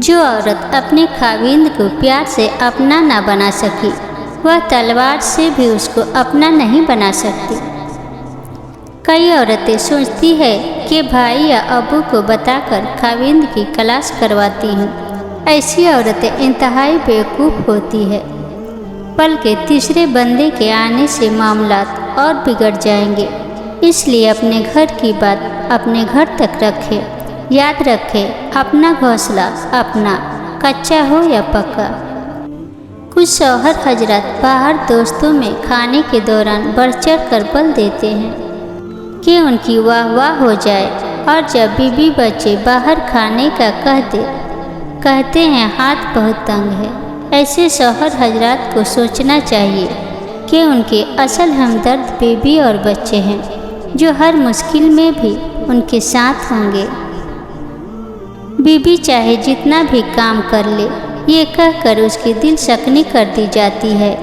जो औरत अपने खाविंद को प्यार से अपना ना बना सकी, वह तलवार से भी उसको अपना नहीं बना सकती। कई औरतें सोचती है कि भाई या अबू को बताकर खाविंद की तलाश करवाती हूँ। ऐसी औरतें इंतहाई बेवकूफ़ होती है। पल के तीसरे बंदे के आने से मामलात और बिगड़ जाएंगे। इसलिए अपने घर की बात अपने घर तक रखें। याद रखें, अपना घोंसला अपना, कच्चा हो या पक्का। कुछ शौहर हजरत बाहर दोस्तों में खाने के दौरान बढ़ चढ़ कर बल देते हैं कि उनकी वाह वाह हो जाए, और जब बीवी बच्चे बाहर खाने का कहते हैं हाथ बहुत तंग है। ऐसे शौहर हजरात को सोचना चाहिए कि उनके असल हमदर्द बीवी और बच्चे हैं, जो हर मुश्किल में भी उनके साथ होंगे। बीवी चाहे जितना भी काम कर ले, ये कहकर उसकी दिल शकनी कर दी जाती है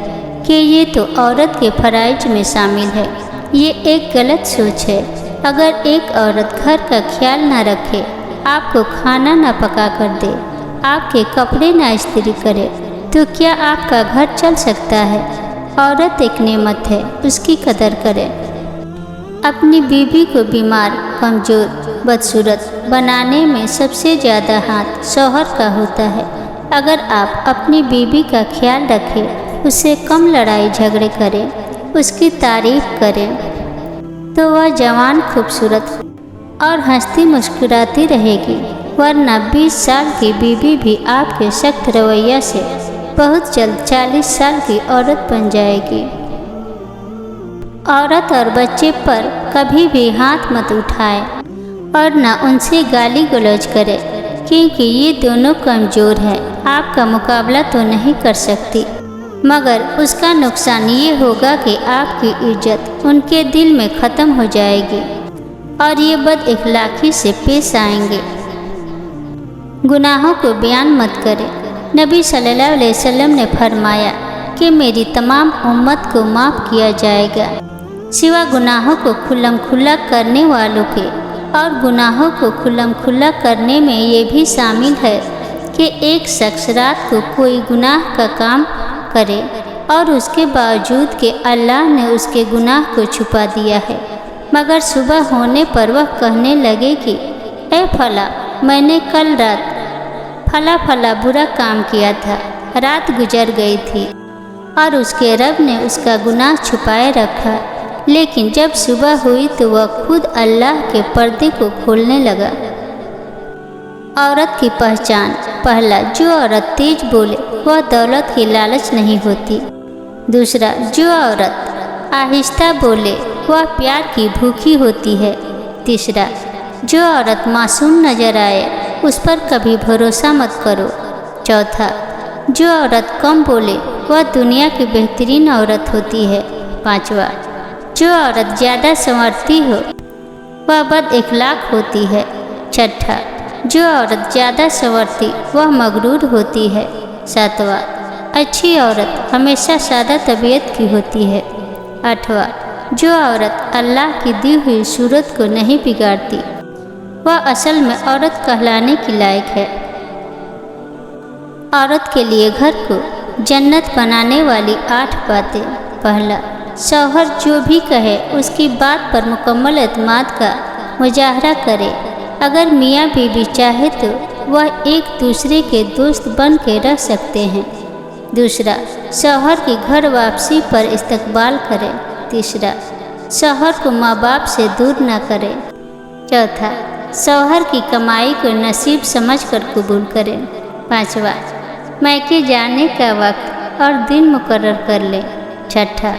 कि ये तो औरत के फराइज में शामिल है। ये एक गलत सोच है। अगर एक औरत घर का ख्याल न रखे, आपको खाना न पका कर दे, आपके कपड़े न इस्त्री करे, तो क्या आपका घर चल सकता है? औरत एक नेमत है, उसकी कदर करें। अपनी बीवी को बीमार, कमज़ोर, बदसूरत बनाने में सबसे ज़्यादा हाथ शौहर का होता है। अगर आप अपनी बीवी का ख्याल रखें, उससे कम लड़ाई झगड़े करें, उसकी तारीफ़ करें, तो वह जवान, खूबसूरत और हंसती मुस्कुराती रहेगी। वरना 20 साल की बीवी भी आपके सख्त रवैया से बहुत जल्द 40 साल की औरत बन जाएगी। औरत और बच्चे पर कभी भी हाथ मत उठाएं और न उनसे गाली गलौज करें, क्योंकि ये दोनों कमज़ोर हैं। आपका मुकाबला तो नहीं कर सकती, मगर उसका नुकसान ये होगा कि आपकी इज्जत उनके दिल में ख़त्म हो जाएगी और ये बद इखलाक़ी से पेश आएंगे। गुनाहों को बयान मत करें। नबी सल्लल्लाहु अलैहि वसल्लम ने फरमाया कि मेरी तमाम उम्मत को माफ़ किया जाएगा, सिवा गुनाहों को खुल्लम खुल्ला करने वालों के। और गुनाहों को खुल्लम खुल्ला करने में ये भी शामिल है कि एक शख्स रात को कोई गुनाह का काम करे और उसके बावजूद कि अल्लाह ने उसके गुनाह को छुपा दिया है, मगर सुबह होने पर वह कहने लगे कि ए फला, मैंने कल रात फला फला बुरा काम किया था, रात गुजर गई थी और उसके रब ने उसका गुनाह छुपाए रखा। लेकिन जब सुबह हुई तो वह खुद अल्लाह के पर्दे को खोलने लगा। औरत की पहचान। पहला, जो औरत तेज बोले वह दौलत की लालच नहीं होती। दूसरा, जो औरत आहिस्ता बोले वह प्यार की भूखी होती है। तीसरा, जो औरत मासूम नजर आए उस पर कभी भरोसा मत करो। चौथा, जो औरत कम बोले वह दुनिया की बेहतरीन औरत होती है। पांचवा, जो औरत ज़्यादा संवरती हो वह बद इखलाक होती है। छठा, जो औरत ज़्यादा संवरती वह मगरूर होती है। सातवां, अच्छी औरत हमेशा सादा तबीयत की होती है। आठवां, जो औरत अल्लाह की दी हुई सूरत को नहीं बिगाड़ती वह असल में औरत कहलाने की लायक है। औरत के लिए घर को जन्नत बनाने वाली 8 बातें। पहला, शौहर जो भी कहे उसकी बात पर मुकम्मल एतमाद का मुजाहरा करे। अगर मियाँ बीवी चाहे तो वह एक दूसरे के दोस्त बन के रह सकते हैं। दूसरा, शौहर की घर वापसी पर इस्तकबाल करें। तीसरा, शौहर को माँ बाप से दूर न करें। चौथा, शौहर की कमाई को नसीब समझकर कबूल करें। पांचवा, मैके जाने का वक्त और दिन मुकर्रर कर लें। छठा,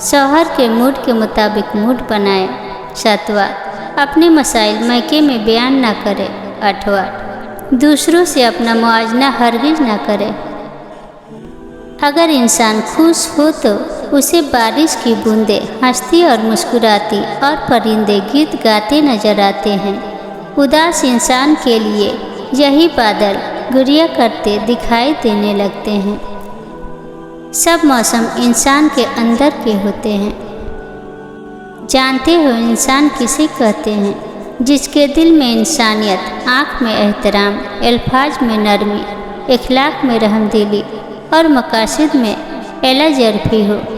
शौहर के मूड के मुताबिक मूड बनाएं। सातवां, अपने मसाइल मैके में बयान न करें। आठवां, दूसरों से अपना मुआवजा हरगिज़ न करें। अगर इंसान खुश हो तो उसे बारिश की बूंदें हंसती और मुस्कुराती और परिंदे गीत गाते नजर आते हैं। उदास इंसान के लिए यही बादल गुरिया करते दिखाई देने लगते हैं। सब मौसम इंसान के अंदर के होते हैं। जानते हो इंसान किसे कहते हैं? جس کے دل میں انسانیت، آنکھ میں احترام، الفاظ میں نرمی، اخلاق میں رحم دلی اور مقاصد میں اعلیٰ ظرفی ہو۔